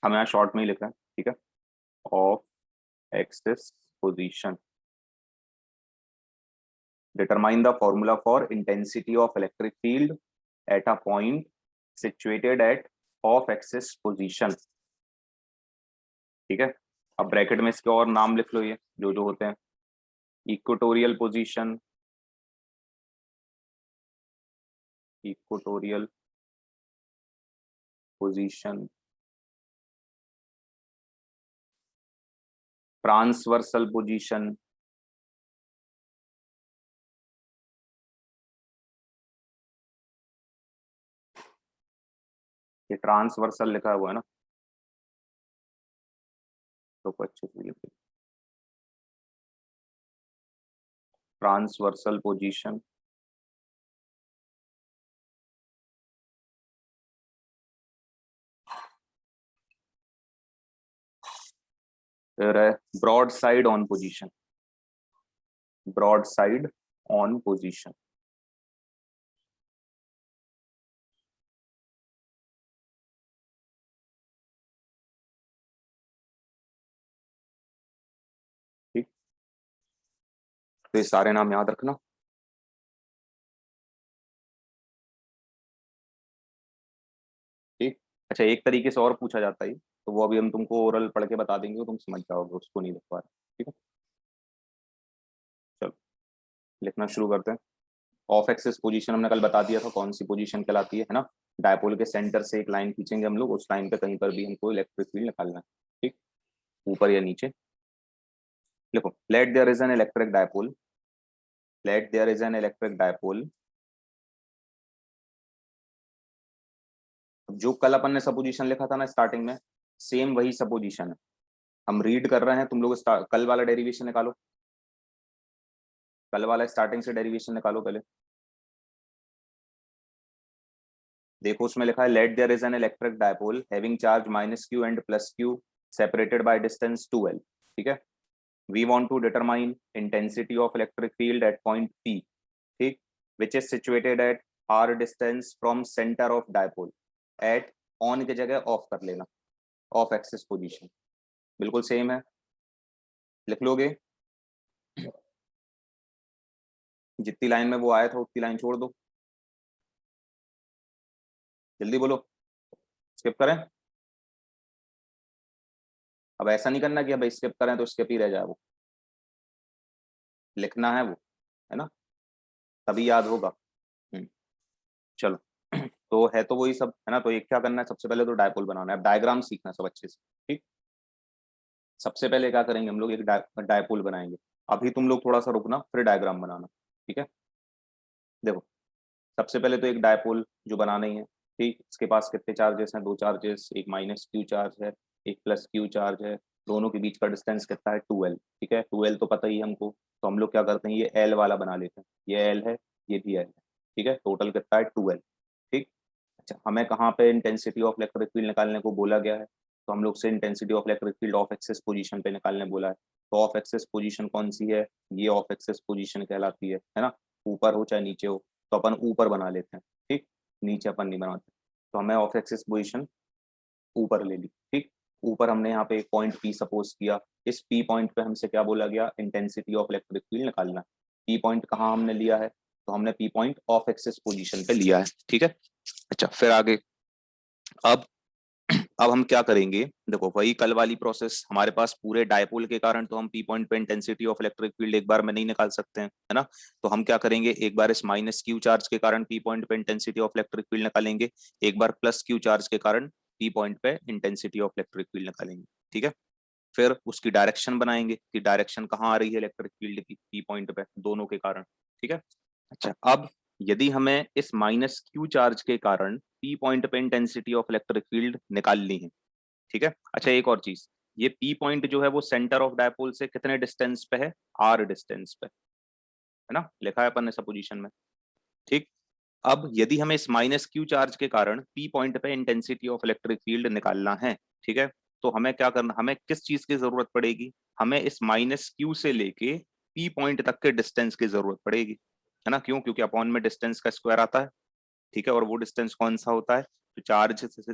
हम यहाँ शॉर्ट में ही लिख रहे हैं, ठीक है। Of axis position, determine the formula for intensity of electric field at a point situated at off axis position, ठीक है। अब ब्रैकेट में इसके और नाम लिख लो, ये जो जो होते हैं, equatorial position, equatorial position, transversal position, ये ट्रांसवर्सल लिखा हुआ है ना, तो अच्छे से लिख, ट्रांसवर्सल पोजीशन, फिर है broad side on position, broad side on position, ठीक। तो ये सारे नाम याद रखना। ठीक। अच्छा, एक तरीके से और पूछा जाता है, तो वो अभी हम तुमको ओरल पढ़ के बता देंगे, तो तुम समझ जाओगे, उसको नहीं लिख पा रहे। ठीक है, चलो लिखना शुरू करते हैं। ऑफ एक्सिस पोजीशन हमने कल बता दिया था कौन सी पोजीशन कहलाती है ना। डायपोल के सेंटर से एक लाइन खींचेंगे हम लोग, उस लाइन पे कहीं पर भी हमको इलेक्ट्रिक फील्ड निकालना है, ठीक, ऊपर या नीचे। लिखो, let there is an electric dipole, let there is an electric dipole. जो कल अपन ने सपोजिशन लिखा था ना स्टार्टिंग में, सेम वही सपोजिशन है, हम रीड कर रहे हैं। तुम लोग कल वाला डेरिवेशन निकालो, कल वाला स्टार्टिंग से डेरिवेशन निकालो पहले। देखो उसमें लिखा है let there is an electric dipole having charge -q and +q separated by distance 2l, ठीक है। We want to determine intensity of electric field at point p, ठीक, which is situated at r distance from centre of dipole at, on की जगह off कर लेना, off axis position, बिल्कुल same है, लिख लोगे। जितनी लाइन में वो आया था उतनी लाइन छोड़ दो, जल्दी बोलो, स्किप करें। अब ऐसा नहीं करना कि अब स्किप करें तो स्किप ही रह जाए, वो लिखना है वो, है ना, तभी याद होगा। चलो तो है तो वही सब है ना। तो एक क्या करना है, सबसे पहले तो डायपोल बनाना है, अब डायग्राम सीखना सब अच्छे से, ठीक। सबसे पहले क्या करेंगे हम लोग, एक डायपोल बनाएंगे। अभी तुम लोग थोड़ा सा रुकना, फिर डायग्राम बनाना, ठीक है। देखो, सबसे पहले तो एक डायपोल जो बनाना ही है, ठीक। इसके पास कितने चार्जेस हैं, दो चार्जेस, एक -q चार्ज है, एक +q चार्ज है। दोनों के बीच का डिस्टेंस कितना है, 2l, ठीक है। 2l तो पता ही है हमको, तो हम लोग क्या करते हैं, ये l वाला बना लेते हैं, ये l है, ये भी l है, ठीक है। टोटल कितना है, 2l, ठीक। अच्छा, हमें कहाँ पे इंटेंसिटी ऑफ इलेक्ट्रिक फील्ड निकालने को बोला गया है, तो हम लोग से intensity of electric field of axis position पे निकालने बोला है। तो ऑफ एक्सिस पोजीशन कौन सी है, ये ऑफ एक्सिस पोजीशन कहलाती है ना। ऊपर हो चाहे नीचे हो, तो अपन ऊपर बना लेते हैं, ठीक, नीचे अपन नहीं बनाते। तो हमें ऑफ एक्सिस पोजीशन ऊपर ले ली, ठीक। ऊपर हमने यहाँ पे एक पॉइंट पी सपोज किया, इस पी पॉइंट पे हमसे क्या बोला गया, इंटेंसिटी ऑफ इलेक्ट्रिक फील्ड निकालना। पी पॉइंट कहाँ हमने लिया है, तो हमने P point of axis position पे लिया है, ठीक है। अच्छा, फिर आगे, अब अब हम क्या करेंगे, देखो वही कल वाली प्रोसेस, हमारे पास पूरे डायपोल के कारण तो हम पी पॉइंट पे इंटेंसिटी ऑफ इलेक्ट्रिक फील्ड एक बार में नहीं निकाल सकते हैं, है ना। तो हम क्या करेंगे, एक बार इस -q चार्ज के कारण पी पॉइंट पे इंटेंसिटी ऑफ इलेक्ट्रिक फील्ड निकालेंगे, एक बार +q चार्ज के कारण पी पॉइंट पे इंटेंसिटी ऑफ इलेक्ट्रिक फील्ड निकालेंगे, ठीक है। फिर उसकी डायरेक्शन बनाएंगे कि डायरेक्शन कहाँ आ रही है इलेक्ट्रिक फील्ड की, पी पॉइंट पे दोनों के कारण, ठीक है। अच्छा, अब यदि हमें इस -q चार्ज के कारण पी पॉइंट पे इंटेंसिटी ऑफ इलेक्ट्रिक फील्ड निकालनी है, ठीक है। अच्छा, एक और चीज, ये पी पॉइंट जो है वो सेंटर ऑफ डायपोल से कितने डिस्टेंस पे है, r डिस्टेंस पे, है ना, लिखा है अपन ने सपोजिशन में, ठीक। अब यदि हमें इस -q चार्ज के कारण पी पॉइंट पे इंटेंसिटी ऑफ इलेक्ट्रिक फील्ड निकालना है, ठीक है, तो हमें क्या करना, हमें किस चीज की जरूरत पड़ेगी, हमें इस -q से लेके पी पॉइंट तक के डिस्टेंस की जरूरत पड़ेगी, है ना। क्यों, क्योंकि अपॉन में डिस्टेंस का स्क्वायर आता है, ठीक है, और वो डिस्टेंस कौन सा होता है, तो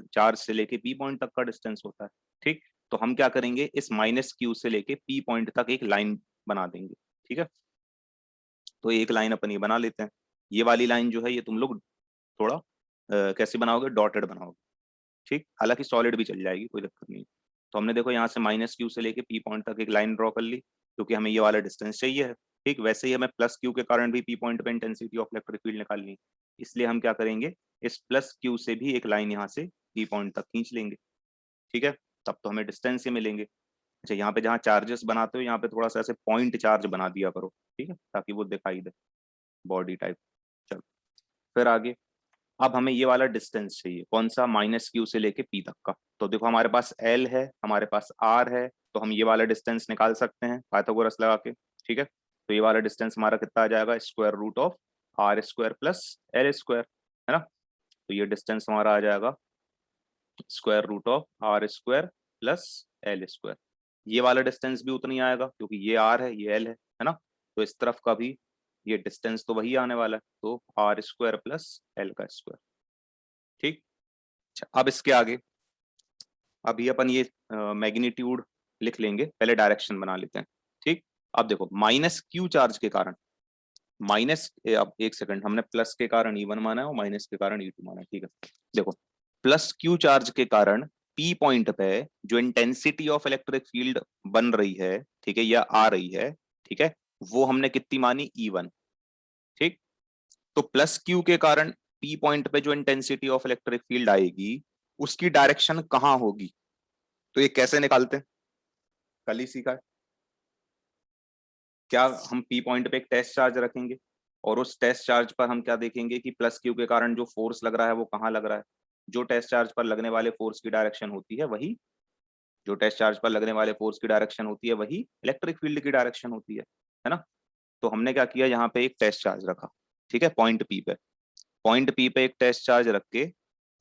चार्ज से लेके पी पॉइंट तक का डिस्टेंस होता है। ठीक, तो हम क्या करेंगे, इस माइनस क्यू से लेके पी पॉइंट तक एक लाइन बना देंगे। ठीक है, तो एक लाइन अपन ये बना लेते हैं। ये वाली लाइन जो है ये तुम लोग थोड़ा कैसे बनाओगे, डॉटेड बनाओगे। ठीक, हालांकि सॉलिड भी चल जाएगी, कोई दिक्कत नहीं। तो हमने देखो यहाँ से माइनस क्यू से लेके पी पॉइंट तक एक लाइन ड्रॉ कर ली, क्योंकि हमें ये वाला डिस्टेंस चाहिए है। ठीक, वैसे ही हमें प्लस क्यू के कारण भी पी पॉइंट पे इंटेंसिटी ऑफ इलेक्ट्रिक फील्ड निकालनी है, इसलिए हम क्या करेंगे, इस प्लस क्यू से भी एक लाइन यहाँ से पी पॉइंट तक खींच लेंगे। ठीक है, तब तो हमें डिस्टेंस ही मिलेंगे। अच्छा, यहाँ पे जहाँ चार्जेस बनाते हो यहाँ पे थोड़ा सा ऐसे पॉइंट चार्ज बना दिया करो, ठीक है, ताकि वो दिखाई दे बॉडी टाइप। चलो फिर आगे, अब हमें ये वाला डिस्टेंस चाहिए, कौन सा, माइनस क्यू से लेके पी तक का। तो देखो हमारे पास एल है, हमारे पास आर है, तो हम ये वाला डिस्टेंस निकाल सकते हैं पाइथागोरस लगा के। ठीक है, तो ये वाला डिस्टेंस हमारा कितना आ जाएगा, square root of R square plus L square, है ना। तो ये डिस्टेंस हमारा आ जाएगा square root of R square plus L square. ये वाला डिस्टेंस भी उतना ही आएगा, क्योंकि ये आर है ये एल है ना। तो इस तरफ का भी ये डिस्टेंस तो वही आने वाला है, तो आर स्क्वायर प्लस एल का स्क्वायर। ठीक, अच्छा, अब इसके आगे अभी अपन ये मैग्नीट्यूड लिख लेंगे, पहले डायरेक्शन बना लेते हैं। ठीक, अब देखो माइनस क्यू चार्ज के कारण माइनस, अब एक सेकंड, हमने प्लस के कारण E1 माना है और माइनस के कारण E2 माना है। ठीक है, देखो प्लस क्यू चार्ज के कारण पी पॉइंट पे जो इंटेंसिटी ऑफ इलेक्ट्रिक फील्ड बन रही है, ठीक है, या आ रही है, ठीक है, वो हमने कितनी मानी, E1। ठीक, तो प्लस क्यू के कारण पी पॉइंट पे जो इंटेंसिटी ऑफ इलेक्ट्रिक फील्ड आएगी उसकी डायरेक्शन कहां होगी, तो ये कैसे निकालते हैं, कल ही सीखा है। क्या हम पी पॉइंट पे एक टेस्ट चार्ज रखेंगे और उस टेस्ट चार्ज पर हम क्या देखेंगे कि प्लस क्यू के कारण जो फोर्स लग रहा है वो कहाँ लग रहा है। जो टेस्ट चार्ज पर लगने वाले फोर्स की डायरेक्शन होती है वही जो टेस्ट चार्ज पर लगने वाले फोर्स की डायरेक्शन होती है वही इलेक्ट्रिक फील्ड की डायरेक्शन होती है ना। तो हमने क्या किया, यहाँ पे एक टेस्ट चार्ज रखा, ठीक है, पॉइंट पी पे एक टेस्ट चार्ज रख के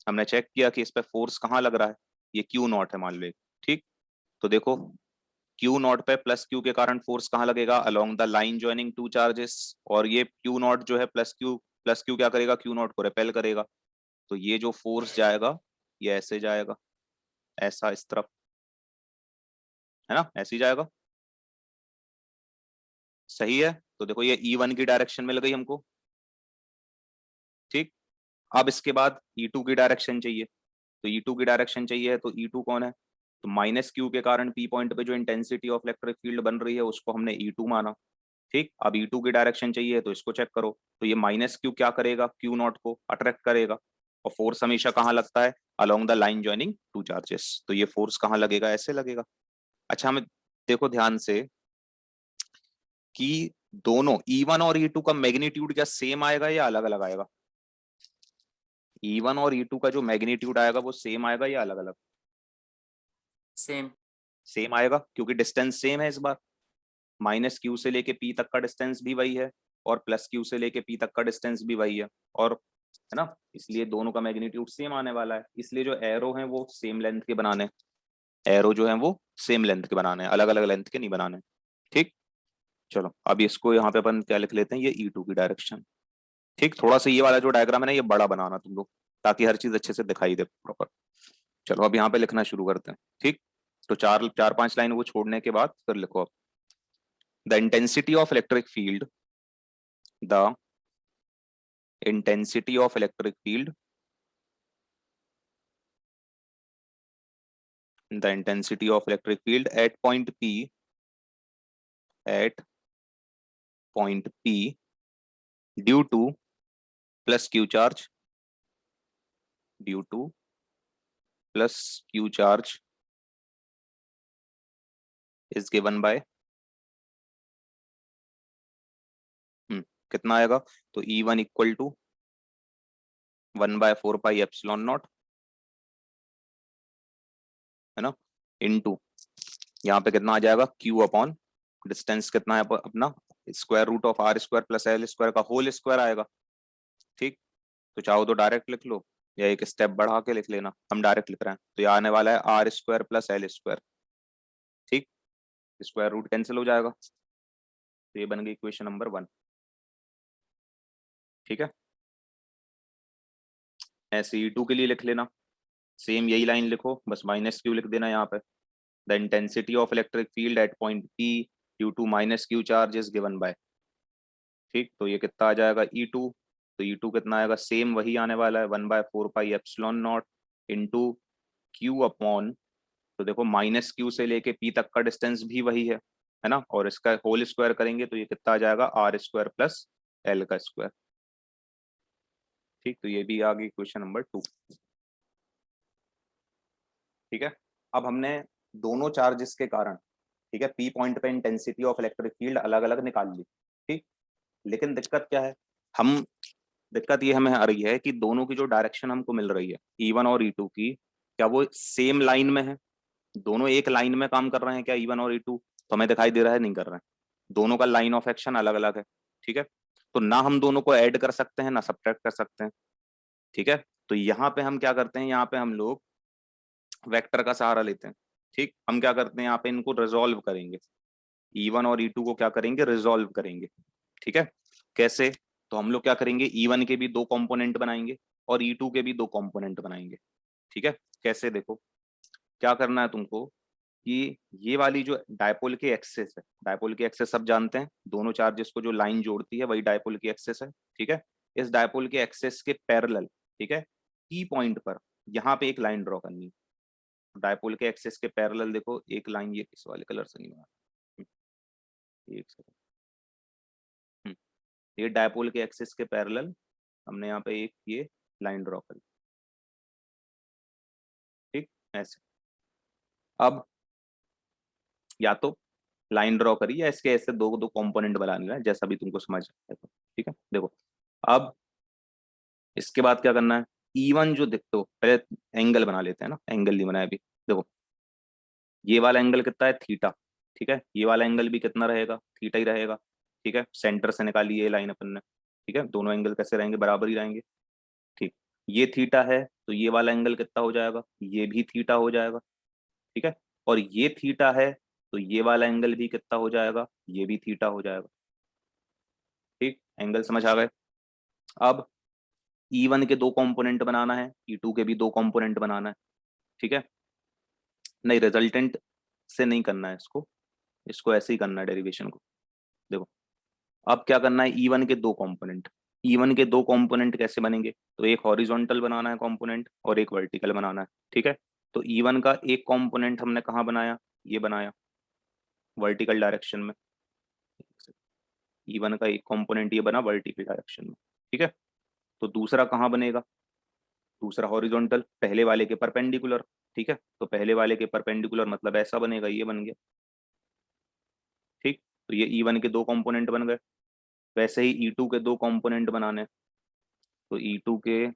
हमने चेक किया कि इस पे फोर्स कहाँ लग रहा है, ये क्यू नॉट है मान लो। ठीक, तो देखो क्यू नॉट पे प्लस क्यू के कारण फोर्स कहाँ लगेगा, along the line joining two charges. और ये क्यू नॉट जो है प्लस क्यू क्या करेगा, क्यू नॉट को रिपेल करेगा। तो ये जो फोर्स जाएगा ये ऐसे जाएगा, ऐसा इस तरफ, है ना, ऐसे ही जाएगा। सही है, तो देखो ये E1 की डायरेक्शन मिल गई हमको। ठीक, अब इसके बाद E2 की डायरेक्शन चाहिए। तो E2 की डायरेक्शन चाहिए, तो E2 कौन है, तो माइनस क्यू के कारण पी पॉइंट पे जो इंटेंसिटी ऑफ इलेक्ट्रिक फील्ड बन रही है उसको हमने E2 माना। ठीक, अब E2 की डायरेक्शन चाहिए, तो इसको चेक करो। तो ये माइनस क्यू क्या करेगा, क्यू नॉट को अट्रैक्ट करेगा। और फोर्स हमेशा कहाँ लगता है, along the line joining two charges. तो ये फोर्स कहाँ लगेगा, ऐसे लगेगा। अच्छा, हमें देखो ध्यान से कि दोनों E1 और E2 का मैग्नीट्यूड क्या सेम आएगा या अलग अलग आएगा। E1 और E2 का जो मैग्नीट्यूड आएगा वो सेम आएगा या अलग अलग। सेम सेम आएगा, क्योंकि डिस्टेंस सेम है इस बार। माइनस क्यू से लेके पी तक का डिस्टेंस भी वही है और प्लस क्यू से लेके पी तक का डिस्टेंस भी वही है, और है ना, इसलिए दोनों का मैग्नीट्यूड सेम आने वाला है। इसलिए जो एरो हैं वो सेम लेंथ के बनाने हैं, एरो जो है वो सेम लेंथ के बनाने हैं, अलग अलग लेंथ के नहीं बनाने। ठीक, चलो अब इसको यहाँ पे अपन क्या लिख लेते हैं, ये E2 की डायरेक्शन। ठीक, थोड़ा सा ये वाला जो डायग्राम है ना ये बड़ा बनाना तुम लोग, ताकि हर चीज अच्छे से दिखाई दे प्रॉपर। चलो अब यहाँ पे लिखना शुरू करते हैं। ठीक, तो चार चार पांच लाइन वो छोड़ने के बाद फिर लिखो अब, the intensity of electric field, the intensity of electric field, the intensity of electric field at point P, at point P due to plus q charge, due to plus q charge is given by कितना आएगा, तो E1 equal to 1/4π ε0, है ना, into यहाँ पे कितना आ जाएगा, Q अपॉन डिस्टेंस कितना है अपना, square root of R square plus L square का होल स्क्वायर आएगा। ठीक, तो चाहो तो डायरेक्ट लिख लो या एक स्टेप बढ़ा के लिख लेना, हम डायरेक्ट लिख रहे हैं। तो ये आने वाला है R square plus L square. ठीक, स्क्वायर रूट कैंसिल हो जाएगा, तो ये बन गई इक्वेशन नंबर 1। ठीक है, ऐसे E2 के लिए लिख लेना, सेम यही लाइन लिखो, बस माइनस क्यू लिख देना यहाँ पे। The intensity of electric field at point P due to minus Q charge is given by, ठीक, तो ये कितना आ जाएगा E2, तो E2 कितना आएगा, सेम वही आने वाला है 1/4πε0 इंटू क्यू अपॉन, तो देखो माइनस क्यू से लेके P तक का डिस्टेंस भी वही है ना, और इसका होल स्क्वायर करेंगे तो ये कितना आ जाएगा R² प्लस L का स्क्वायर, ठीक, तो ये भी आ गई क्वेश्चन नंबर 2। ठीक है, अब हमने दोनों चार्जेस के कारण, ठीक है, P पॉइंट पे इंटेंसिटी ऑफ इलेक्ट्रिक फील्ड अलग अलग निकाल ली, ठीक, लेकिन दिक्कत क्या है, दिक्कत ये हमें आ रही है कि दोनों की जो डायरेक्शन हमको मिल रही है E1 और E2 की, क्या वो सेम लाइन में है, दोनों एक लाइन में काम कर रहे हैं क्या E1 और E2, तो हमें दिखाई दे रहा है नहीं कर रहे हैं, दोनों का लाइन ऑफ एक्शन अलग अलग है, ठीक है, तो ना हम दोनों को ऐड कर सकते हैं ना सब्ट्रैक्ट कर सकते हैं, ठीक है, तो यहाँ पे हम क्या करते हैं, यहाँ पे हम लोग वेक्टर का सहारा लेते हैं, ठीक, हम क्या करते हैं यहाँ पे इनको रिजोल्व करेंगे, E1 और E2 को क्या करेंगे, रिजोल्व करेंगे, ठीक है, कैसे, तो हम लोग क्या करेंगे, E1 के भी दो कंपोनेंट बनाएंगे और E2 के भी दो कंपोनेंट बनाएंगे, ठीक है, कैसे, देखो क्या करना है तुमको कि ये वाली जो डायपोल की एक्सिस है, डायपोल की एक्सिस सब जानते हैं, दोनों चार्जेस को जो लाइन जोड़ती है वही डायपोल की एक्सिस है, ठीक है, इस डायपोल के एक्सिस के पैरेलल, ठीक है, की पॉइंट पर यहाँ पे एक लाइन ड्रॉ करनी है, डायपोल के एक्सिस के पैरेलल देखो एक लाइन, ये इस वाले कलर से नहीं बना, एक सेकंड, ये डायपोल के एक्सिस के पैरेलल हमने यहाँ पे एक ये लाइन ड्रॉ करी, ठीक, ऐसे, अब या तो लाइन ड्रॉ करी या इसके ऐसे दो दो कंपोनेंट बना लेना, जैसा भी तुमको समझ आए तो, ठीक है, देखो अब इसके बाद क्या करना है, E1 जो देखते हो, पहले एंगल बना लेते हैं ना, एंगल नहीं बनाया अभी, देखो ये वाला एंगल कितना है, थीटा, ठीक है, ये वाला एंगल भी कितना रहेगा, थीटा ही रहेगा, ठीक है, सेंटर से निकाली ये लाइन अपन ने, ठीक है, दोनों एंगल कैसे रहेंगे, बराबर ही रहेंगे, ठीक, ये थीटा है तो ये वाला एंगल कितना हो जाएगा, ये भी थीटा हो जाएगा, ठीक है, और ये थीटा है तो ये वाला एंगल भी कितना हो जाएगा, ये भी थीटा हो जाएगा, ठीक, एंगल समझ आ गए। अब E1 के दो कंपोनेंट बनाना है, E2 के भी दो कंपोनेंट बनाना है, ठीक है, नहीं रिजल्टेंट से नहीं करना है इसको, इसको ऐसे ही करना है डेरिवेशन को, देखो अब क्या करना है, E1 के दो कंपोनेंट, E1 के दो कंपोनेंट कैसे बनेंगे, तो एक हॉरिजॉन्टल बनाना है कंपोनेंट और एक वर्टिकल बनाना है, ठीक है, तो E1 का एक कंपोनेंट हमने कहाँ बनाया, ये बनाया वर्टिकल डायरेक्शन में, E1 का एक कंपोनेंट ये बना वर्टिकल डायरेक्शन में, ठीक है, तो दूसरा कहाँ बनेगा, दूसरा हॉरिजॉन्टल पहले वाले के परपेंडिकुलर, ठीक है, तो पहले वाले के परपेंडिकुलर मतलब ऐसा बनेगा, ये बन गया, ठीक, तो ये E1 के दो कंपोनेंट बन गए, वैसे ही E2 के दो कंपोनेंट बनाने, तो E2 के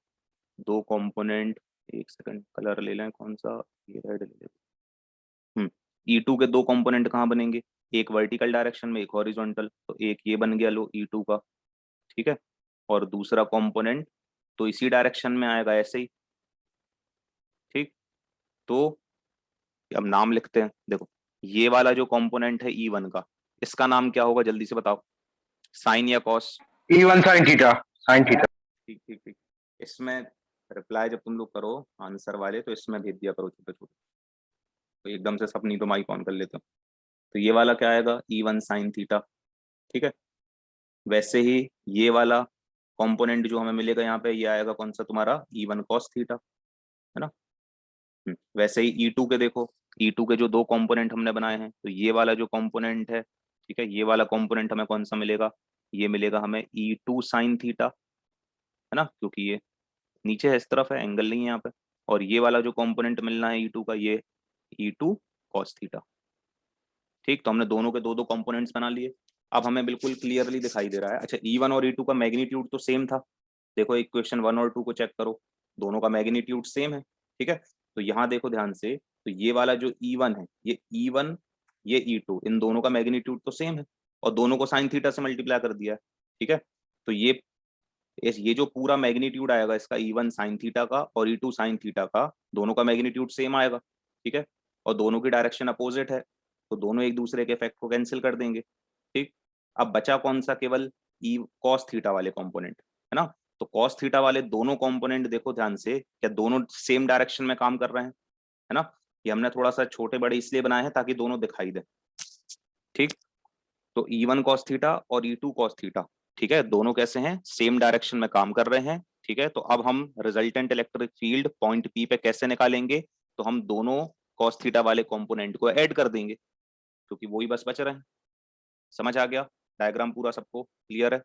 दो कंपोनेंट, एक सेकंड कलर ले लें कौन सा, ये रेड ले लें, E2 के दो कंपोनेंट कहाँ बनेंगे, एक वर्टिकल डायरेक्शन में एक हॉरिजॉन्टल, तो एक ये बन गया लो E2 का, ठीक है, और दूसरा कंपोनेंट तो इसी डायरेक्शन में आएगा ऐसे ही, ठीक, तो अब नाम लिखते हैं, देखो ये वाला जो कंपोनेंट है E1 का, इसका नाम क्या होगा जल्दी से बताओ, साइन या cos, E1 sin theta, sin theta. ठीक ठीक ठीक, इसमें रिप्लाई जब तुम लोग करो आंसर वाले तो इसमें भेज दिया करो छोटे छोटे, तो एकदम से सब नहीं तो माइक ऑन कर लेते हो, तो ये वाला क्या आएगा, E1 sin थीटा, ठीक है, वैसे ही ये वाला कंपोनेंट जो हमें मिलेगा यहाँ पे, ये आएगा कौन सा तुम्हारा, E1 cos थीटा, है ना, वैसे ही E2 के देखो, E2 के जो दो कंपोनेंट हमने बनाए हैं, तो ये वाला जो कंपोनेंट है, ठीक है, ये वाला कंपोनेंट हमें कौन सा मिलेगा, ये मिलेगा हमें E2 sin थीटा, है ना, क्योंकि ये नीचे है, इस तरफ है, एंगल नहीं है यहाँ पे, और ये वाला जो कंपोनेंट मिलना है E2 का, ये E2 cos थीटा, ठीक, तो हमने दोनों के दो दो कंपोनेंट्स बना लिए, अब हमें बिल्कुल क्लियरली दिखाई दे रहा है, अच्छा E1 और E2 का मैग्नीट्यूड तो सेम था, देखो इक्वेशन 1 और 2 को चेक करो, दोनों का मैग्नीट्यूड सेम है, ठीक है, तो यहाँ देखो ध्यान से, तो ये वाला जो E1 है, ये E1 ये E2, इन दोनों का मैग्नीट्यूड तो सेम है, और दोनों को साइन थीटा से मल्टीप्लाई कर दिया है, ठीक है, तो ये जो पूरा मैग्नीट्यूड आएगा इसका E1 साइन थीटा का और E2 साइन थीटा का, दोनों का मैग्नीट्यूड सेम आएगा, ठीक है, और दोनों की डायरेक्शन अपोजिट है, तो दोनों एक दूसरे के इफेक्ट को कैंसिल कर देंगे, ठीक, अब बचा कौन सा, केवल ई कॉस थीटा वाले कंपोनेंट, है ना, तो कॉस थीटा वाले दोनों कंपोनेंट देखो ध्यान से, क्या दोनों सेम डायरेक्शन में काम कर रहे हैं, है ना। ये हमने थोड़ा सा छोटे बड़े इसलिए बनाए हैं ताकि दोनों दिखाई दे, ठीक। तो E1 cos थीटा और E2 cos थीटा, ठीक है, दोनों कैसे हैं, सेम डायरेक्शन में काम कर रहे हैं, ठीक है। तो अब हम resultant electric field point P पे कैसे निकालेंगे, तो हम दोनों cos थीटा वाले कंपोनेंट को ऐड कर देंगे, क्योंकि वही बस बच रहे हैं। समझ आ गया, डायग्राम पूरा सबको क्लियर है,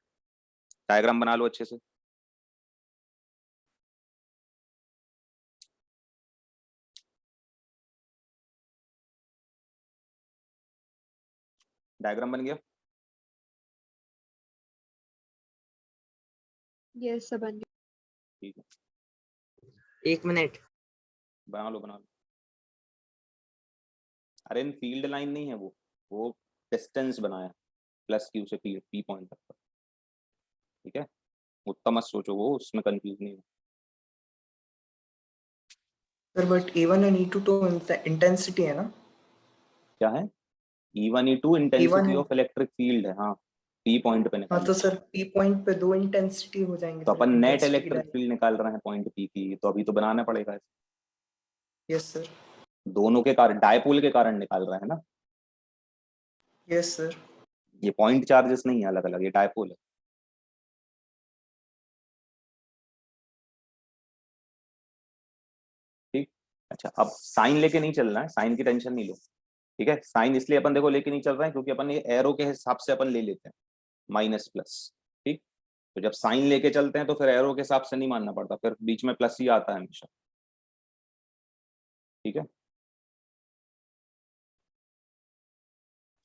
डायग्राम बना लो अच्छे से। डायग्राम बन गया, यस सर बन गया। ठीक है, 1 मिनट। बना लो बना लो। अरे इन फील्ड लाइन नहीं है वो डिस्टेंस बनाया प्लस क्यू से पी पॉइंट तक का, ठीक है। उतना मत सोचो, वो उसमें कंफ्यूज नहीं हो। Sir but E1 and E2 तो इंटेंसिटी है ना? क्या है, E1 E2 intensity E1 of electric field है, हाँ, पी पॉइंट पे हाँ निकालना। तो सर P पॉइंट पे दो इंटेंसिटी हो जाएंगे तो सर, अपन नेट इंटेंसिटी की इलेक्ट्रिक फील्ड निकाल रहे हैं पॉइंट पी की, तो अभी तो बनाना पड़ेगा। Yes sir. दोनों के कारण, डायपोल के कारण निकाल रहे हैं ना, यस सर। ये पॉइंट चार्जेस नहीं है अलग अलग, ये डायपोल है। ठीक, अच्छा अब साइन लेके नहीं चलना है, साइन की टेंशन नहीं लो, ठीक है। साइन इसलिए अपन देखो लेके नहीं चल रहे हैं क्योंकि अपन ये एरो के हिसाब से अपन ले लेते हैं, माइनस प्लस, ठीक। तो जब साइन लेके चलते हैं तो फिर एरो के हिसाब से नहीं मानना पड़ता, फिर बीच में प्लस ही आता है हमेशा, ठीक है।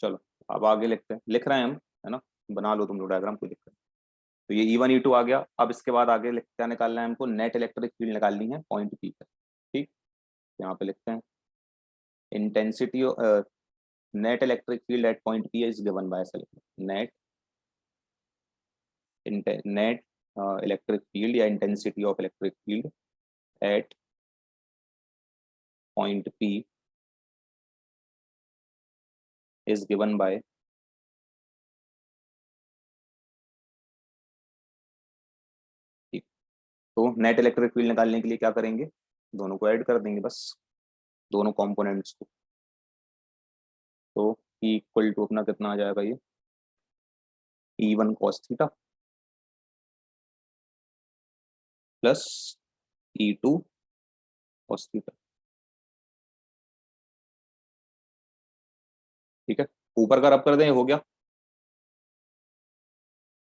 चलो अब आगे लिखते हैं, लिख रहे हैं हम, है ना, बना लो तुम लोग डायग्राम, कोई दिक्कत नहीं। तो ये E1 E2 आ गया, अब इसके बाद आगे क्या निकालना है हमको, नेट इलेक्ट्रिक फील्ड निकालनी है पॉइंट पी पर, ठीक। यहाँ पे लिखते हैं intensity net electric field at point P is given by, net net electric field या intensity of electric field at point P is given by, ठीक। तो नेट इलेक्ट्रिक फील्ड निकालने के लिए क्या करेंगे, दोनों को ऐड कर देंगे बस, दोनों कंपोनेंट्स को। तो E इक्वल टू अपना कितना आ जाएगा, ये E1 cos theta plus E2 cos theta, ठीक है। ऊपर का रब कर दें, हो गया,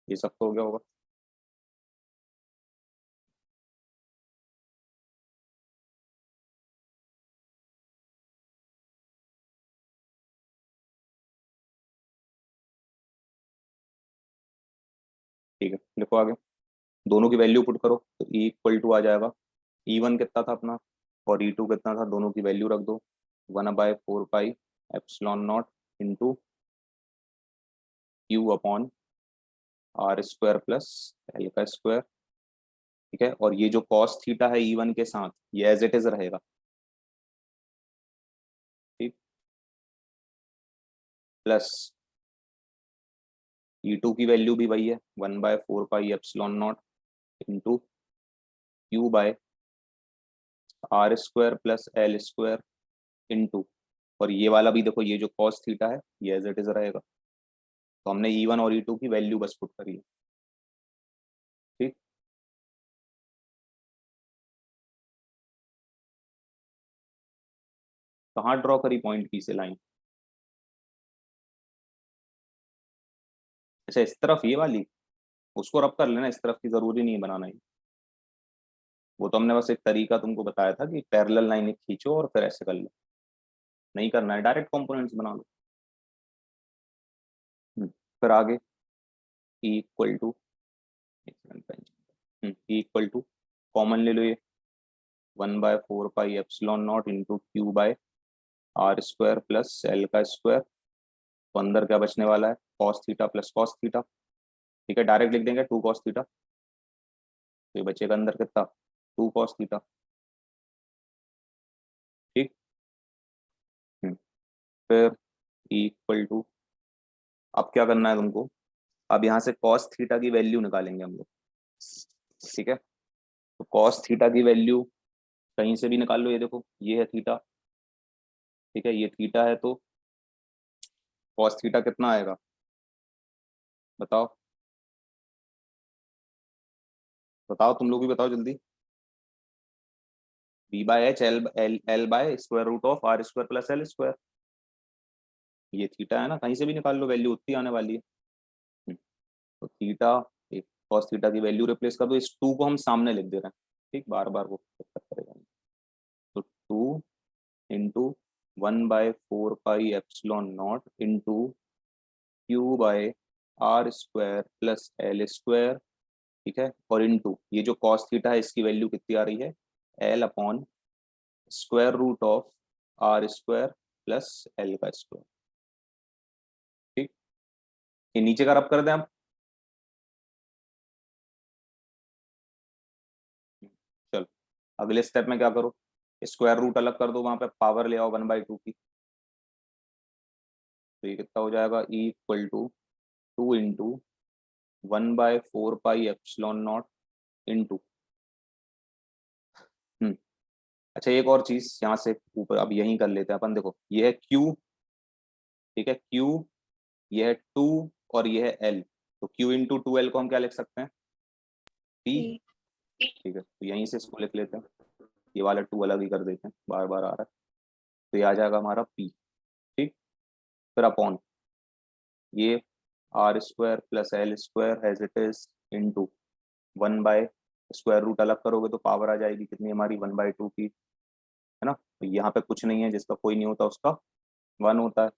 ये सब तो हो गया होगा। ठीक है, लिखो आगे, दोनों की वैल्यू पुट करो, तो E इक्वल टू आ जाएगा, E1 कितना था अपना और E2 कितना था, दोनों की वैल्यू रख दो, 1/4 pi epsilon naught into Q upon R square plus L का स्क्वायर, ठीक है। और ये जो cos थीटा है E1 के साथ, ये एज इट इज रहेगा, ठीक, प्लस E2 की वैल्यू भी वही है, 1/4 pi epsilon naught into Q/R square plus L square into, और ये वाला भी देखो, ये जो cos थीटा है ये एज इट इज रहेगा। तो हमने E1 और E2 की वैल्यू बस पुट करी है, ठीक। कहाँ ड्रॉ करी पॉइंट पी से लाइन, अच्छा इस तरफ ये वाली, उसको रब कर लेना, इस तरफ की जरूरी नहीं है बनाना ही, वो तो हमने बस एक तरीका तुमको बताया था कि पैरेलल लाइन एक खींचो और फिर ऐसे कर लो, नहीं करना है, डायरेक्ट कंपोनेंट्स बना लो। फिर आगे E equal to, E equal to common ले लो, ये 1/4 pi epsilon naught into Q/R square plus L का स्क्वायर, तो अंदर क्या बचने वाला है, cos theta plus cos theta, ठीक है। डायरेक्ट लिख देंगे 2 cos थीटा, तो ये बचेगा अंदर कितना, 2 cos थीटा, ठीक। फिर E इक्वल टू, अब क्या करना है तुमको, अब यहाँ से cos थीटा की वैल्यू निकालेंगे हम लोग, ठीक है, तो कॉस थीटा की वैल्यू कहीं से भी निकाल लो, ये देखो ये है थीटा, ठीक है, ये थीटा है, तो कॉस थीटा कितना आएगा बताओ, बताओ तुम लोग भी बताओ जल्दी। B by H L L L by square root of R square plus L square, ये थीटा है ना, कहीं से भी निकाल लो, वैल्यू उतनी आने वाली है। तो थीटा, एक कॉस थीटा की वैल्यू रिप्लेस कर दो, इस टू को हम सामने लिख दे रहे हैं, ठीक, बार बार वो करेगा। तो two into 1/4 pi epsilon naught into Q by R square plus L square, ठीक है, और इंटू ये जो कॉस थीटा है इसकी वैल्यू कितनी आ रही है, L upon square root of R square plus L का स्क्वायर, ठीक। ये नीचे का रब कर दें आप, चलो अगले स्टेप में क्या करो, स्क्वायर रूट अलग कर दो, वहां पे पावर ले आओ 1/2 की, तो ये कितना हो जाएगा, E equal to 2 into 1/4 pi epsilon naught into, अच्छा एक और चीज यहाँ से ऊपर अब यहीं कर लेते हैं अपन, देखो ये है क्यू, ठीक है, क्यू, ये है टू और ये है एल, तो क्यू इंटू टू एल को हम क्या लिख सकते हैं, पी, ठीक है, तो यहीं से इसको लिख लेते हैं, ये वाला टू अलग ही कर देते हैं, बार बार आ रहा है, तो ये आ जाएगा हमारा पी, ठीक, फिर अपॉन ये R square plus L square as it is into 1 by square root अलग करोगे तो पावर आ जाएगी कितनी हमारी 1/2 की, है ना, तो यहाँ पे कुछ नहीं है, जिसका कोई नहीं होता उसका 1 होता है,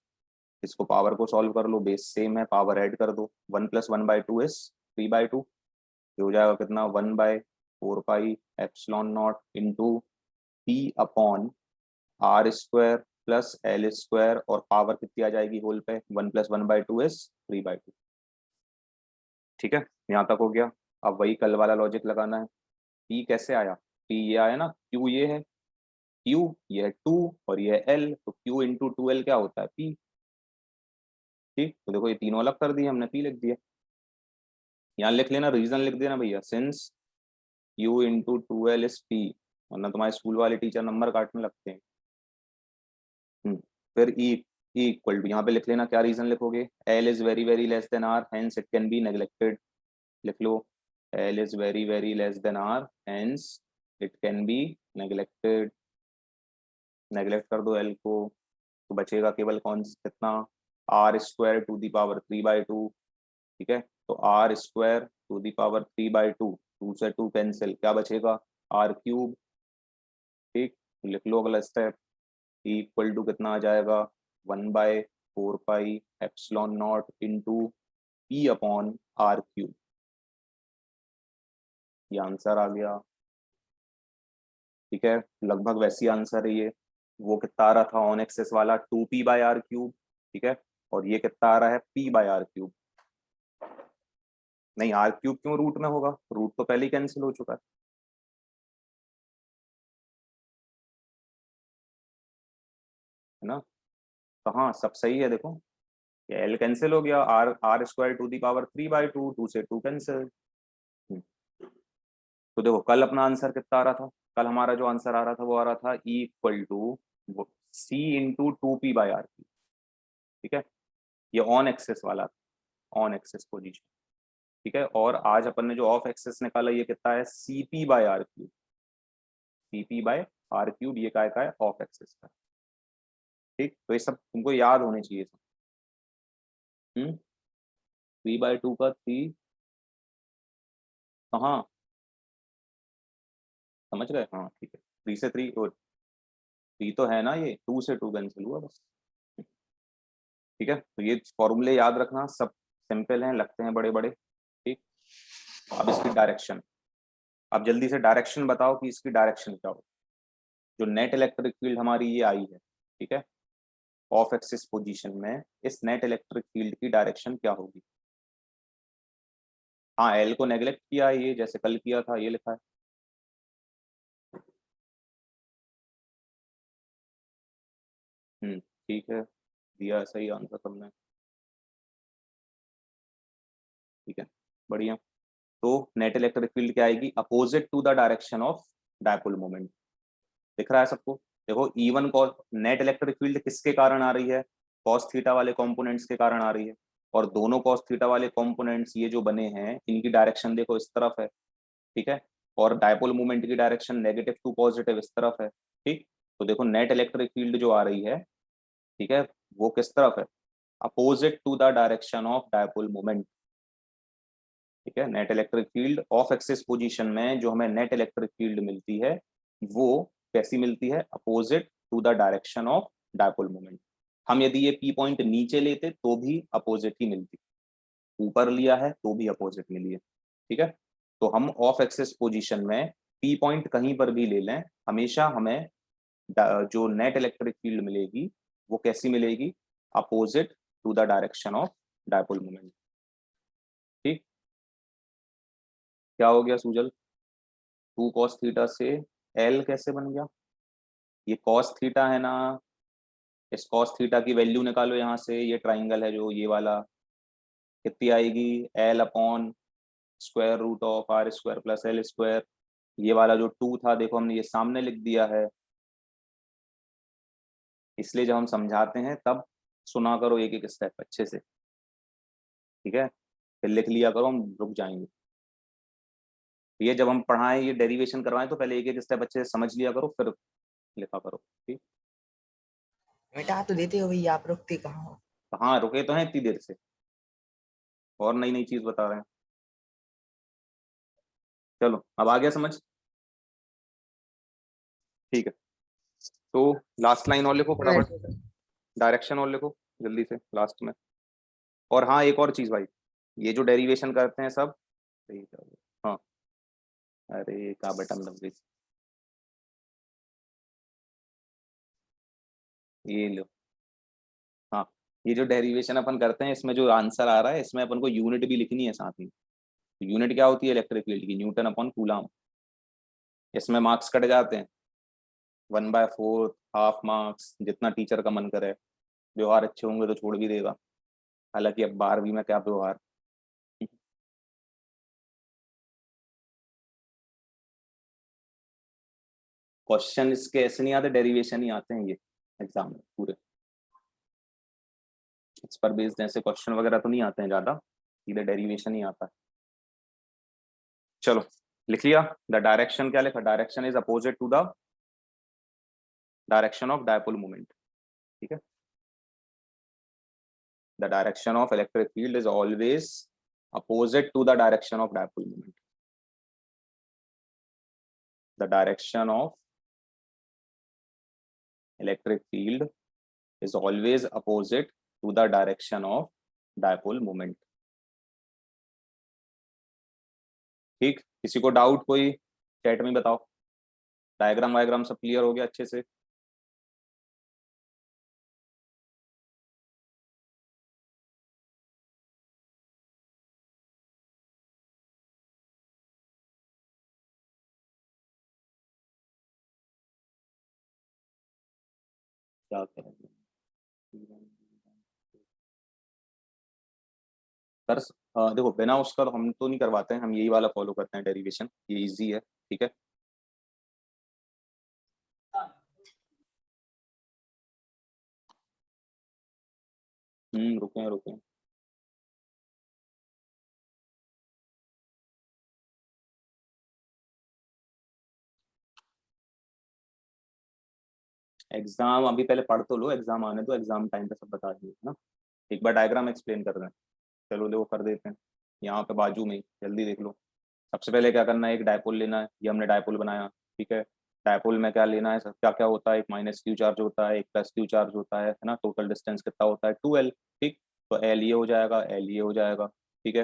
इसको पावर को सॉल्व कर लो, बेस सेम है, पावर ऐड कर दो, 1 + 1/2 इज 3/2, ये हो जाएगा कितना 1/4 pi epsilon naught into P upon R square plus L square, और पावर कितनी आ जाएगी होल पे, 1 + 1/2 इज 3/2, ठीक है, यहाँ तक हो गया। अब वही कल वाला लॉजिक लगाना है, पी कैसे आया, पी ये आया ना, क्यू ये है, क्यू ये है टू और ये है एल, तो क्यू इंटू टू एल क्या होता है पी, ठीक, तो देखो ये तीनों अलग कर दिए हमने, पी लिख दिया, यहाँ लिख लेना, रीजन लिख देना भैया, since you into two L is P, वरना तुम्हारे स्कूल वाले टीचर नंबर काटने लगते हैं। फिर ई इक्वल टू यहाँ पे लिख लेना, क्या रीजन लिखोगे, L is very very less than R hence it can be neglected, लिख लो, L is very very less than R hence it can be neglected, neglect कर दो एल को, तो बचेगा केवल कौन कितना, R square to the power 3/2, ठीक है, तो R square to the power 3/2, two से टू कैंसिल, क्या बचेगा आर क्यूब, ठीक, तो लिख लो अगला स्टेप, ई इक्वल टू कितना आ जाएगा 1/4 pi epsilon naught into P upon R cube, ये आंसर आ गया, ठीक है, लगभग वैसी आंसर है ये, वो कितना आ रहा था ऑन एक्सेस वाला 2p/r³, ठीक है, और ये कितना आ रहा है p/r³, नहीं r³ क्यों रूट में होगा, रूट तो पहले ही कैंसिल हो चुका है ना, कहाँ सब सही है, देखो ये एल कैंसिल हो गया, R R square to the power 3/2, two से टू कैंसिल, तो देखो कल अपना आंसर कितना आ रहा था, कल हमारा जो आंसर आ रहा था वो आ रहा था E equal to C into 2p/r³, ठीक है, ये ऑन एक्सेस वाला, ऑन एक्सेस पोजीशन, ठीक है, और आज अपन ने जो ऑफ एक्सेस निकाला ये कितना है cp/r³, cp/r³, ये का है ऑफ एक्सेस का, ठीक, तो ये सब तुमको याद होने चाहिए सब, 3/2 का 3 कहाँ, समझ गए, हाँ ठीक है, 3 से 3 और 3 तो है ना, ये 2 से 2 कैंसिल हुआ बस, ठीक है, तो ये फॉर्मूले याद रखना, सब सिंपल हैं, लगते हैं बड़े बड़े, ठीक, अब इसकी डायरेक्शन, अब जल्दी से डायरेक्शन बताओ कि इसकी डायरेक्शन क्या हो, जो नेट इलेक्ट्रिक फील्ड हमारी ये आई है, ठीक है, ऑफ एक्सिस पोजीशन में इस नेट इलेक्ट्रिक फील्ड की डायरेक्शन क्या होगी, हाँ एल को नेग्लेक्ट किया है ये, जैसे कल किया था, ये लिखा है, ठीक है, दिया सही आंसर तुमने, ठीक है, बढ़िया, तो नेट इलेक्ट्रिक फील्ड क्या आएगी, opposite to the direction of dipole moment. दिख रहा है सबको? देखो E1 cos net electric field किसके कारण आ रही है, कॉस थीटा वाले कंपोनेंट्स के कारण आ रही है, और दोनों कॉस थीटा वाले कंपोनेंट्स ये जो बने हैं इनकी डायरेक्शन देखो इस तरफ है, ठीक है, और डायपोल मूवमेंट की डायरेक्शन नेगेटिव टू पॉजिटिव इस तरफ है, ठीक। तो देखो नेट इलेक्ट्रिक फील्ड जो आ रही है, ठीक है, वो किस तरफ है, opposite to the direction of dipole movement, ठीक है। Net electric field of axis position में जो हमें नेट इलेक्ट्रिक फील्ड मिलती है वो कैसी मिलती है, opposite to the direction of dipole moment. हम यदि ये पी पॉइंट नीचे लेते तो भी अपोजिट ही मिलती, ऊपर लिया है तो भी अपोजिट मिली है, ठीक है। तो हम ऑफ एक्सिस पोजीशन में पी पॉइंट कहीं पर भी ले लें, हमेशा हमें जो नेट इलेक्ट्रिक फील्ड मिलेगी वो कैसी मिलेगी, opposite to the direction of dipole moment, ठीक। क्या हो गया सूजल, 2 cos थीटा से L कैसे बन गया, ये cos थीटा है ना, इस cos थीटा की वैल्यू निकालो यहाँ से, ये ट्राइंगल है जो ये वाला, कितनी आएगी, L upon square root of R square plus L square, ये वाला जो 2 था देखो हमने ये सामने लिख दिया है, इसलिए जब हम समझाते हैं तब सुना करो एक एक स्टेप अच्छे से, ठीक है, फिर लिख लिया करो, हम रुक जाएंगे। ये जब हम पढ़ाएं, ये डेरिवेशन करवाएं तो पहले एक एक स्टेप अच्छे से समझ लिया करो, फिर लिखा करो, ठीक। मिटा तो देते हो भैया, आप रुकते कहाँ हो? हाँ रुके तो हैं इतनी देर से, और नई नई चीज बता रहे हैं। चलो अब आ गया समझ, ठीक है। तो लास्ट लाइन और लिखो फटाफट, डायरेक्शन और लिखो जल्दी से लास्ट में। और हाँ एक और चीज भाई, ये जो डेरिवेशन करते हैं सब, हाँ अरे का बटन दब गई, ये लो, हाँ ये जो डेरिवेशन अपन करते हैं इसमें जो आंसर आ रहा है इसमें अपन को यूनिट भी लिखनी है साथ में। तो यूनिट क्या होती है इलेक्ट्रिक फील्ड की, न्यूटन अपॉन कूलम। इसमें मार्क्स कट जाते हैं, 1/4, हाफ मार्क्स, जितना टीचर का मन करे। व्यवहार अच्छे होंगे तो छोड़ भी देगा, हालांकि अब 12वीं में क्या व्यवहार। क्वेश्चन इसके ऐसे नहीं आते, डेरिवेशन ही आते हैं ये एग्जाम में पूरे, इस पर बेस्ड ऐसे क्वेश्चन वगैरह तो नहीं आते हैं ज्यादा, सीधे डेरिवेशन ही आता है। चलो लिख लिया, द डायरेक्शन क्या लिखा, direction is opposite to the direction of dipole moment, ठीक है। The direction of electric field is always opposite to the direction of dipole moment. The direction of electric field is always opposite to the direction of dipole moment, ठीक। किसी को doubt कोई chat में बताओ, diagram वायग्राम सब clear हो गया अच्छे से? क्या करेंगे सर, देखो बिना उसका तो हम तो नहीं करवाते हैं, हम यही वाला फॉलो करते हैं डेरिवेशन, ये इजी है, ठीक है। रुके रुके, एग्जाम अभी पहले पढ़ तो लो, एग्जाम आने दो, एग्जाम टाइम पे सब बता दिए ना। एक बार डायग्राम एक्सप्लेन कर रहे हैं, चलो देखो कर देते हैं, यहाँ पे बाजू में ही जल्दी देख लो। सबसे पहले क्या करना है, एक डायपोल लेना है, ये हमने डायपोल बनाया, ठीक है। डायपोल में क्या लेना है, क्या क्या होता है, एक माइनस क्यू चार्ज होता है, एक प्लस क्यू चार्ज होता है ना, टोटल डिस्टेंस कितना होता है 2L, ठीक। तो L ये हो जाएगा, L ये हो जाएगा, ठीक है।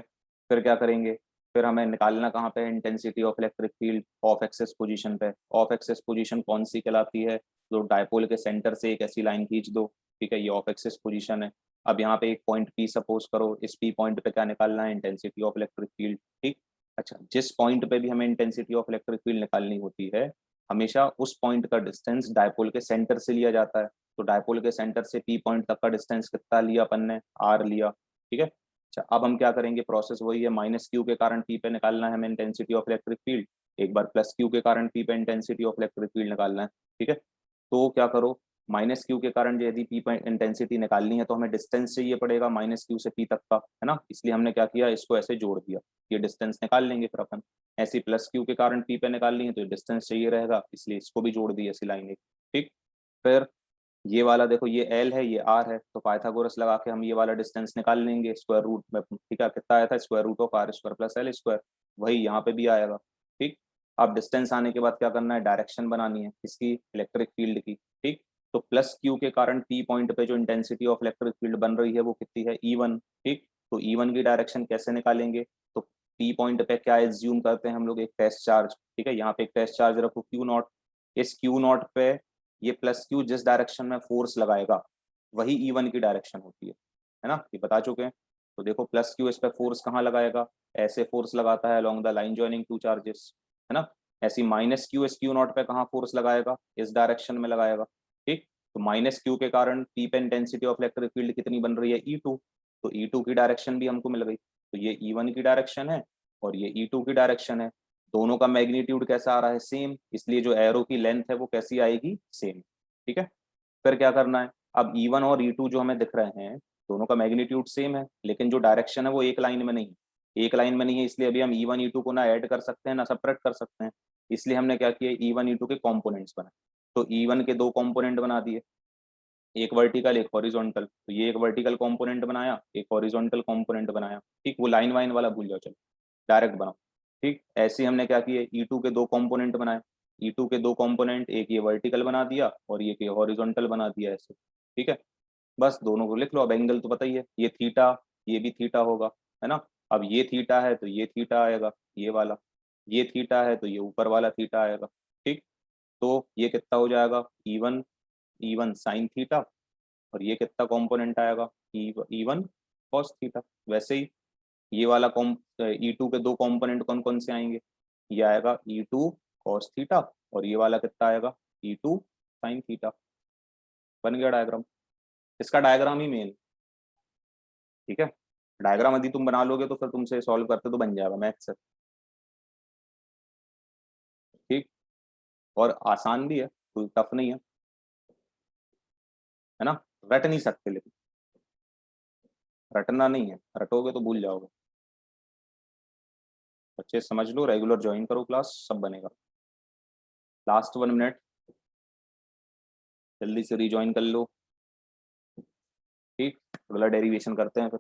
फिर क्या करेंगे, फिर हमें निकालना कहाँ पे, intensity of electric field of axis position पे। ऑफ एक्सिस पोजीशन कौन सी कहलाती है, तो डायपोल के सेंटर से एक ऐसी लाइन खींच दो, ठीक है, ये ऑफ एक्सिस पोजीशन है। अब यहाँ पे एक पॉइंट P सपोज करो, इस P पॉइंट पे क्या निकालना है, इंटेंसिटी ऑफ इलेक्ट्रिक फील्ड, ठीक। अच्छा, जिस पॉइंट पे भी हमें इंटेंसिटी ऑफ इलेक्ट्रिक फील्ड निकालनी होती है, हमेशा उस पॉइंट का डिस्टेंस डायपोल के सेंटर से लिया जाता है। तो डायपोल के सेंटर से P पॉइंट तक का डिस्टेंस कितना लिया अपन ने, R लिया, ठीक है। अच्छा, अब हम क्या करेंगे, प्रोसेस वही है, माइनस क्यू के कारण पी पे निकालना है हमें इंटेंसिटी ऑफ इलेक्ट्रिक फील्ड, एक बार प्लस क्यू के कारण पी पे इंटेंसिटी ऑफ इलेक्ट्रिक फील्ड निकालना है। ठीक है, तो क्या करो, माइनस क्यू के कारण यदि पी पे इंटेंसिटी निकालनी है तो हमें डिस्टेंस चाहिए पड़ेगा माइनस क्यू से पी तक का, है ना, इसलिए हमने क्या किया, इसको ऐसे जोड़ दिया, ये डिस्टेंस निकाल लेंगे फिर अपन। ऐसी प्लस क्यू के कारण पी पे निकालनी है तो डिस्टेंस चाहिए रहेगा, इसलिए इसको भी जोड़ दिया ऐसी लाइन एक। ठीक, फिर ये वाला देखो, ये एल है, ये आर है, तो पाइथागोरस लगा के हम ये वाला डिस्टेंस निकाल लेंगे, स्क्वायर रूट में, ठीक है, कितना आया था, square root of R square plus L square, वही यहाँ पे भी आएगा। ठीक, अब डिस्टेंस आने के बाद क्या करना है, डायरेक्शन बनानी है इसकी, इलेक्ट्रिक फील्ड की। ठीक, तो प्लस क्यू के कारण पी पॉइंट पे जो इंटेंसिटी ऑफ इलेक्ट्रिक फील्ड बन रही है वो कितनी है, E1। ठीक, तो E1 की डायरेक्शन कैसे निकालेंगे, तो पी पॉइंट पे क्या एज्यूम करते हैं हम लोग, एक टेस्ट चार्ज। ठीक है, यहाँ पे एक टेस्ट चार्ज रखो Q0, इस Q0 पे ये प्लस क्यू जिस डायरेक्शन में फोर्स लगाएगा वही E1 की डायरेक्शन होती है ना, ये बता चुके हैं। तो देखो प्लस क्यू इस पे फोर्स कहाँ लगाएगा, ऐसे फोर्स लगाता है along the line joining two charges, है ना। ऐसी माइनस क्यू इस Q0 पे कहाँ फोर्स लगाएगा, इस डायरेक्शन में लगाएगा। ठीक, तो माइनस क्यू के कारण पी पे इंटेंसिटी ऑफ इलेक्ट्रिक फील्ड कितनी बन रही है, E2, तो E2 की डायरेक्शन भी हमको मिल गई, तो ये E1 की डायरेक्शन है और ये E2 की डायरेक्शन है, दोनों का मैग्नीट्यूड कैसा आ रहा है, सेम, इसलिए जो एरो की लेंथ है वो कैसी आएगी, सेम। ठीक है, फिर क्या करना है, अब E1 और E2 जो हमें दिख रहे हैं दोनों का मैग्नीट्यूड सेम है, लेकिन जो डायरेक्शन है वो एक लाइन में नहीं है, एक लाइन में नहीं है, इसलिए अभी हम E1 E2 को ना ऐड कर सकते हैं ना सब्ट्रैक्ट कर सकते हैं, इसलिए हमने क्या किया, E1 E2 के कॉम्पोनेंट्स बनाए। तो E1 के दो कॉम्पोनेंट बना दिए, एक वर्टिकल एक हॉरिजॉन्टल, तो ये एक वर्टिकल कंपोनेंट बनाया, एक हॉरिजॉन्टल कंपोनेंट बनाया। ठीक, वो लाइन वाइन वाला भूल जाओ, चलो डायरेक्ट बनाओ। ठीक, ऐसे हमने क्या किए, E2 के दो कंपोनेंट बनाए, E2 के दो कंपोनेंट, एक ये वर्टिकल बना दिया और ये हॉरिजॉन्टल बना दिया ऐसे। ठीक है, बस दोनों को लिख लो। अब एंगल तो पता ही है, ये थीटा, ये भी थीटा होगा, है ना। अब ये थीटा है तो ये थीटा आएगा, ये वाला, ये थीटा है तो ये ऊपर वाला थीटा आएगा। ठीक, तो ये कितना हो जाएगा, E1 साइन थीटा, और ये कितना कंपोनेंट आएगा, E1 कॉस थीटा। वैसे ही ये वाला E2 के दो कंपोनेंट कौन कौन से आएंगे, ये आएगा E2 कॉस थीटा और ये वाला कितना आएगा, E2 साइन थीटा। बन गया डायग्राम, इसका डायग्राम ही मेन। ठीक है, डायग्राम यदि तुम बना लोगे तो फिर तुमसे सॉल्व करते तो बन जाएगा मैथ से। ठीक, और आसान भी है, कोई टफ नहीं है ना, रट नहीं सकते, लेकिन रटना नहीं है, रटोगे तो भूल जाओगे। बच्चे समझ लो, रेगुलर ज्वाइन करो क्लास, सब बनेगा। लास्ट 1 मिनट, जल्दी से रिज्वाइन कर लो। ठीक, अगला डेरिवेशन करते हैं फिर।